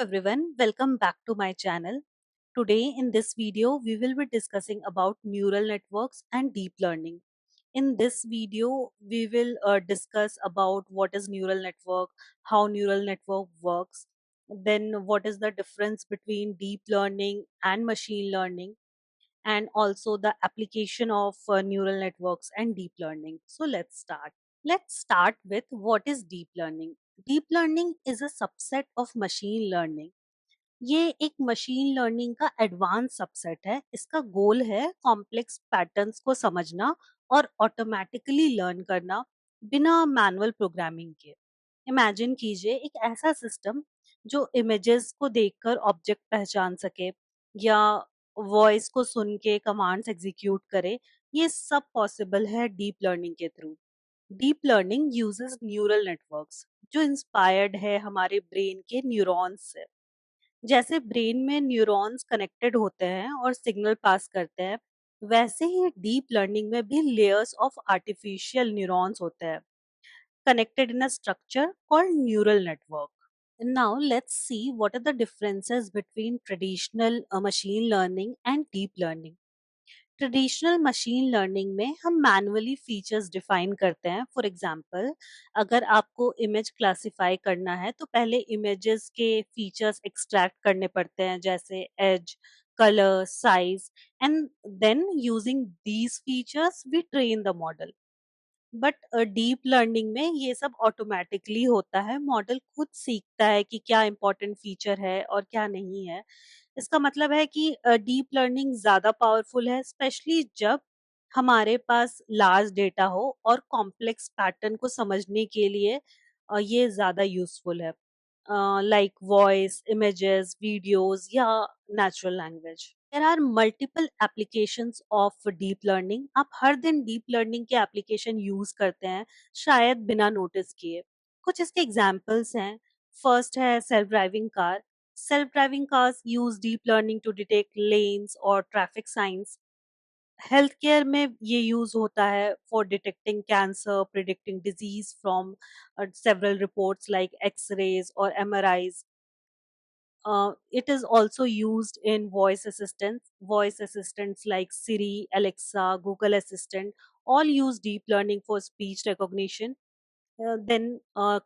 everyone, welcome back to my channel. Today in this video, we will be discussing about neural networks and deep learning. In this video, we will discuss about what is neural network, how neural network works, then what is the difference between deep learning and machine learning, and also the application of neural networks and deep learning. So let's start. Let's start with what is deep learning. Deep learning is a subset of machine learning. ये एक machine learning का advance subset है। इसका गोल है complex patterns को समझना और automatically learn करना बिना मैनुअल प्रोग्रामिंग के। इमेजिन कीजिए एक ऐसा सिस्टम जो इमेजेस को देखकर ऑब्जेक्ट पहचान सके या वॉइस को सुन के कमांड्स एग्जीक्यूट करे। ये सब पॉसिबल है डीप लर्निंग के through. Deep learning uses neural networks जो इंस्पायर्ड है हमारे ब्रेन के न्यूरॉन्स से। जैसे ब्रेन में न्यूरॉन्स कनेक्टेड होते हैं और सिग्नल पास करते हैं, वैसे ही डीप लर्निंग में भी लेयर्स ऑफ आर्टिफिशियल न्यूरॉन्स होते हैं connected in a structure called neural network. Now let's see what are the differences between traditional machine learning and deep learning. Traditional machine learning में हम manually features define करते हैं। For example, अगर आपको image classify करना है तो पहले इमेजेस के फीचर्स एक्सट्रैक्ट करने पड़ते हैं, जैसे age, colour, size, and then using these features we train the model. But deep learning में ये सब ऑटोमेटिकली होता है। मॉडल खुद सीखता है कि क्या इंपॉर्टेंट फीचर है और क्या नहीं है। इसका मतलब है कि डीप लर्निंग ज्यादा पावरफुल है, स्पेशली जब हमारे पास लार्ज डेटा हो और कॉम्प्लेक्स पैटर्न को समझने के लिए ये ज्यादा यूजफुल है, लाइक वॉइस, इमेजेस, वीडियोस या natural language. There are multiple applications of deep learning. आप हर दिन डीप लर्निंग के एप्लीकेशन यूज करते हैं, शायद बिना नोटिस किए। कुछ इसके एग्जांपल्स हैं। फर्स्ट है self driving car. Self driving cars use deep learning to detect lanes और ट्रैफिक साइंस। हेल्थ केयर में ये यूज होता है for detecting cancer, predicting disease from several reports like x-rays or MRIs. It is also used in voice assistants like Siri, Alexa, Google Assistant, all use deep learning for speech recognition. Then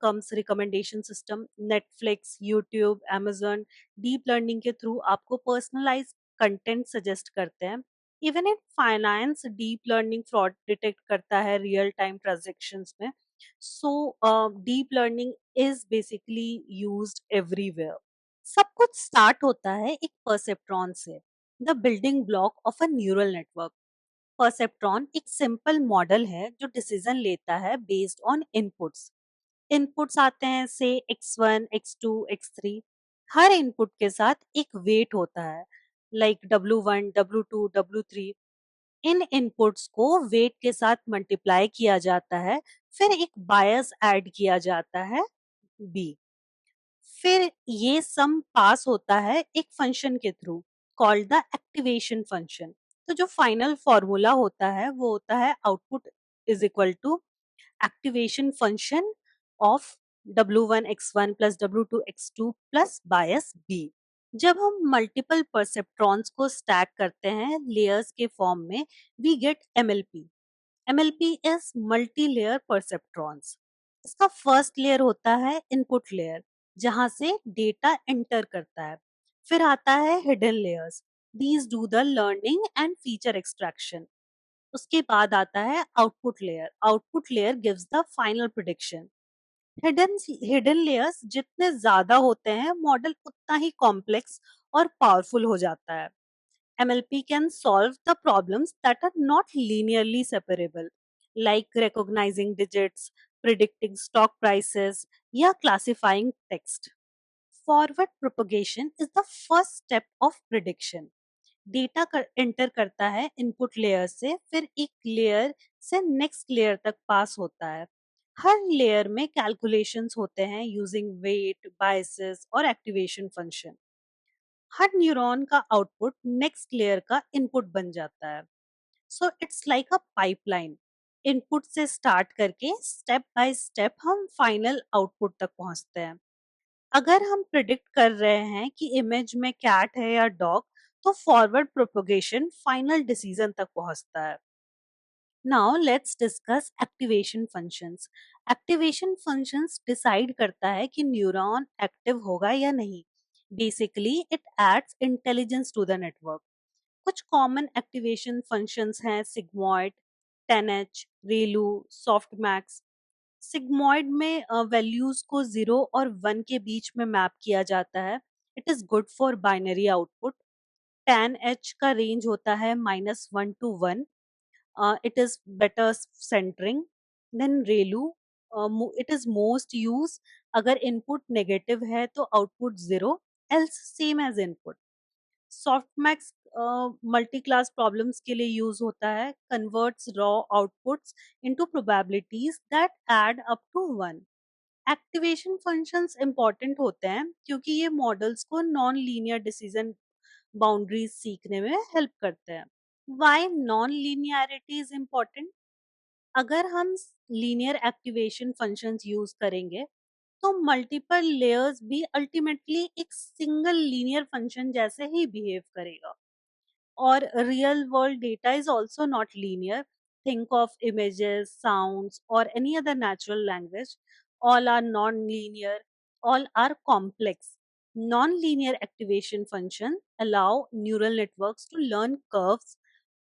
comes recommendation system, Netflix, YouTube, Amazon, deep learning के through आपको personalized content suggest करते हैं। Even in finance deep learning fraud detect करता है real time transactions में। So deep learning is basically used everywhere. सब कुछ start होता है एक परसेप्ट्रॉन से, the building block of a neural network. Perceptron एक सिंपल मॉडल है जो डिसीजन लेता है बेस्ड ऑन इनपुट्स। इनपुट्स आते हैं से x1, x2, x3। हर इनपुट के साथ एक वेट होता है, लाइक W1, W2, W3। इन इनपुट्स को वेट के साथ मल्टीप्लाई किया जाता है, फिर एक बायस ऐड किया जाता है b। फिर ये सम पास होता है एक फंक्शन के through called the activation function. तो जो फाइनल फॉर्मूला होता है वो होता है output is equal to activation function of W1 x1 plus W2 x2 plus bias b। जब हम मल्टीपल परसेप्ट्रॉन्स को स्टैक करते हैं लेयर्स के फॉर्म में, we get MLP। MLP is multi layer perceptrons. इसका फर्स्ट लेयर होता है इनपुट लेयर, जहां से डेटा एंटर करता है। फिर आता है hidden layers, these do the learning and feature extraction. उसके बाद आता है output layer. Output layer gives the final prediction. Hidden hidden layers जितने ज्यादा होते हैं, मॉडल उतना ही कॉम्प्लेक्स और पावरफुल हो जाता है। MLP can solve the problems that are not linearly separable, like recognizing digits, predicting stock prices, या classifying text. Forward propagation is the first step of prediction. Data enter करता है input layer से, फिर एक layer से next layer तक पास होता है। हर लेयर में कैलकुलेशंस होते हैं यूजिंग वेट, बायसेस और एक्टिवेशन फंक्शन। हर न्यूरॉन का आउटपुट नेक्स्ट लेयर का इनपुट बन जाता है। So it's like a pipeline. Input से स्टार्ट करके स्टेप बाय स्टेप हम फाइनल आउटपुट तक पहुंचते हैं। अगर हम प्रिडिक्ट कर रहे हैं कि इमेज में कैट है या डॉग, तो फॉरवर्ड प्रोपोगेशन फाइनल डिसीजन तक पहुंचता है। Now let's discuss activation functions. Activation functions decide करता है कि न्यूरॉन एक्टिव होगा या नहीं। Basically it adds intelligence to the network. कुछ कॉमन एक्टिवेशन फंक्शंस हैं sigmoid, 10H, ReLU, softmax. Sigmoid में वैल्यूज को 0 और 1 के बीच में मैप किया जाता है। It is good for binary output. 10H का रेंज होता है -1 to 1। It is better centering. Then ReLU, it is most used अगर इनपुट नेगेटिव है तो output 0, else same as input. Softmax multi class problems के लिए यूज होता है, converts raw outputs into probabilities that add up to 1। Activation functions important होते हैं क्योंकि ये मॉडल्स को नॉन लीनियर डिसीजन बाउंड्रीज सीखने में हेल्प करते हैं। Why non linearity is important? अगर हम लीनियर एक्टिवेशन फंक्शंस यूज करेंगे तो मल्टीपल लेयर्स भी अल्टीमेटली एक सिंगल लीनियर फंक्शन जैसे ही बिहेव करेगा। और real world data is also not linear. Think of images, sounds, or any other natural language. All are non-linear, all are complex. Non-linear activation function allow neural networks to learn curves,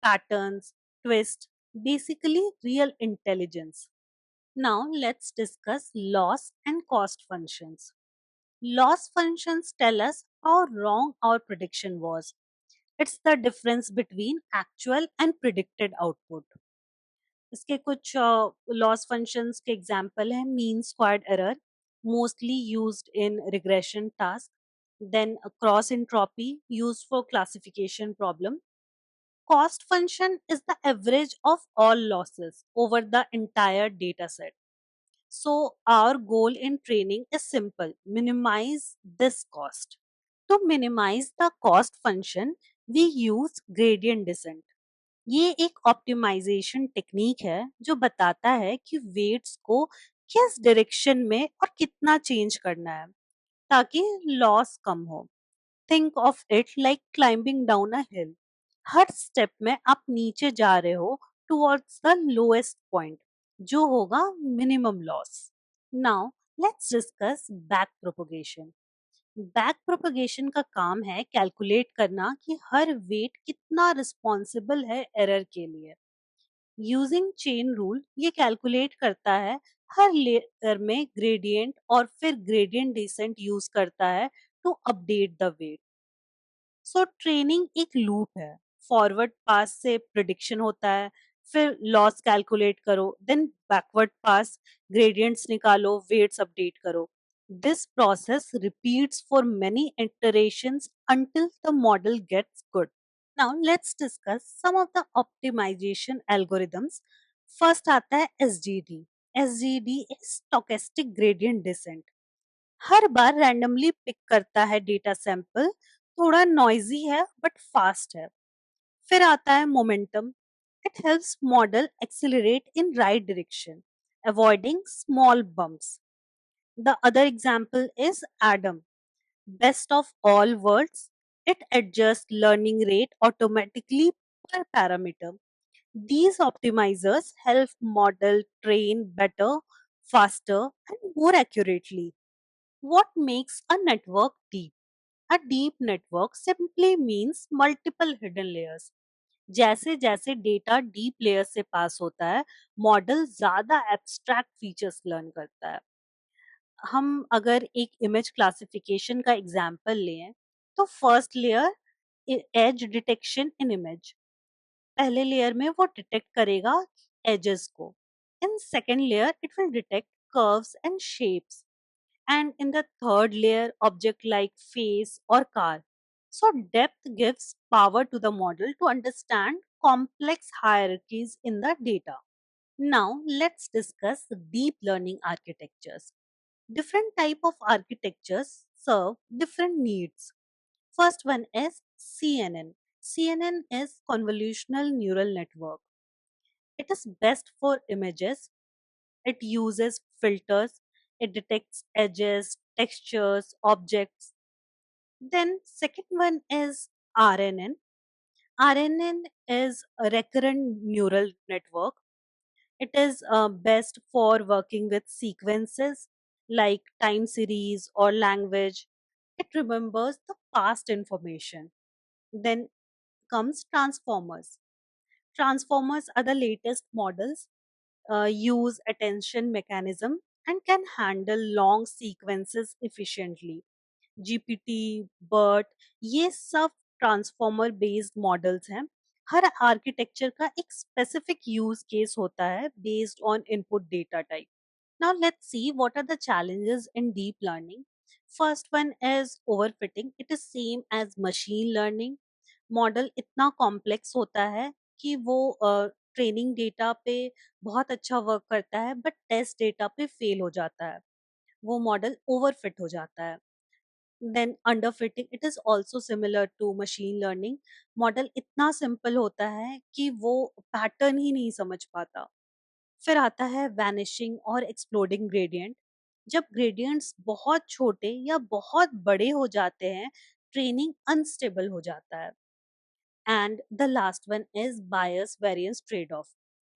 patterns, twists, basically real intelligence. Now let's discuss loss and cost functions. Loss functions tell us how wrong our prediction was. It's the difference between actual and predicted output. इसके कुछ loss functions के example हैं mean squared error, mostly used in regression task. Then cross entropy, used for classification problem. Cost function is the average of all losses over the entire data set. So our goal in training is simple: minimize this cost. To minimize the cost function, we use gradient descent. ये एक optimisation technique है जो बताता है कि weights को किस direction में और कितना चेंज करना है ताकि लॉस कम हो। Think of it like climbing down a hill. Her step में आप नीचे जा रहे हो टुवर्ड्स द लोएस्ट पॉइंट जो होगा minimum loss. Now let's discuss back propagation. Back propagation का काम है कैलकुलेट करना कि हर वेट कितना रिस्पॉन्सिबल है एरर के लिए। यूजिंग चेन रूल ये कैलकुलेट करता है हर लेयर में ग्रेडियंट और फिर ग्रेडियंट डिसेंट यूज करता है to update the weight. So training एक लूप है। फॉरवर्ड पास से प्रिडिक्शन होता है, फिर लॉस कैलकुलेट करो, देन बैकवर्ड पास ग्रेडियंट्स निकालो, वेट्स अपडेट करो। This process repeats for many iterations until the model gets good. Now let's discuss some of the optimization algorithms. First आता है SGD. SGD is stochastic gradient descent. हर बार randomly pick करता है data sample, थोड़ा noisy है but fast है। फिर आता है momentum. It helps model accelerate in right direction, avoiding small bumps. The other example is Adam, best of all worlds. It adjusts learning rate automatically per parameter. These optimizers help model train better, faster, and more accurately. What makes a network deep? A deep network simply means multiple hidden layers. जैसे जैसे data deep layer से पास होता है, model ज्यादा abstract features learn करता है। हम अगर एक इमेज क्लासिफिकेशन का एग्जांपल लें तो फर्स्ट लेयर एज डिटेक्शन इन इमेज। पहले लेयर में वो डिटेक्ट करेगा एजेस को। In second layer it will detect curves and shapes, and in the third layer object like face or car. So depth gives power to the model to understand complex hierarchies in the data. Now let's discuss deep learning architectures. Different type of architectures serve different needs. First one is CNN. CNN is convolutional neural network. It is best for images. It uses filters, It detects edges, textures, objects. Then second one is RNN. RNN is a recurrent neural network. It is best for working with sequences like time series or language. It remembers the past information. Then comes transformers. Transformers are the latest models, use attention mechanism and can handle long sequences efficiently. GPT, BERT, ये सब transformer based models हैं. हर architecture का एक specific use case होता है based on input data type. Now let's see what are the challenges in deep learning. First one is overfitting. It is same as machine learning. Model इतना complex होता है कि वो training data पे बहुत अच्छा वर्क करता है बट टेस्ट डेटा पे फेल हो जाता है. वो मॉडल ओवरफिट हो जाता है. Then underfitting, it is also similar to machine learning. Model इतना सिंपल होता है कि वो पैटर्न ही नहीं समझ पाता. फिर आता है वैनिशिंग और एक्सप्लोडिंग ग्रेडियंट. जब ग्रेडियंट्स बहुत छोटे या बहुत बड़े हो जाते हैं, ट्रेनिंग अनस्टेबल हो जाता है. And the last one is bias variance trade off.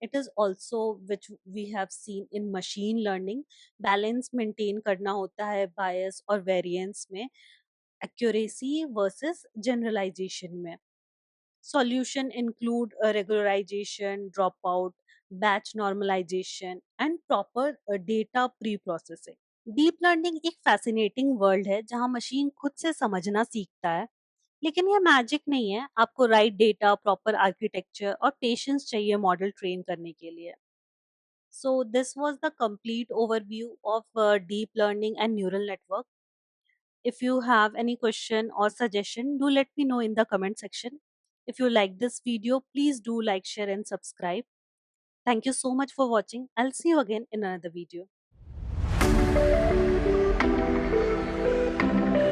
It is also which we have seen in machine learning. Balance maintain करना होता है bias और variance में, accuracy versus generalization में. Solution include regularization, dropout, batch normalization and proper data pre-processing. Deep learning एक fascinating world है जहां machine खुद से समझना सीखता है. लेकिन यह मैजिक नहीं है. आपको राइट डेटा, प्रॉपर आर्किटेक्चर और पेशेंस चाहिए मॉडल ट्रेन करने के लिए. So this was the complete overview of deep learning and neural network. If you have any question or suggestion, do let me know in the comment section. If you like this video, please do like, share and subscribe. Thank you so much for watching. I'll see you again in another video.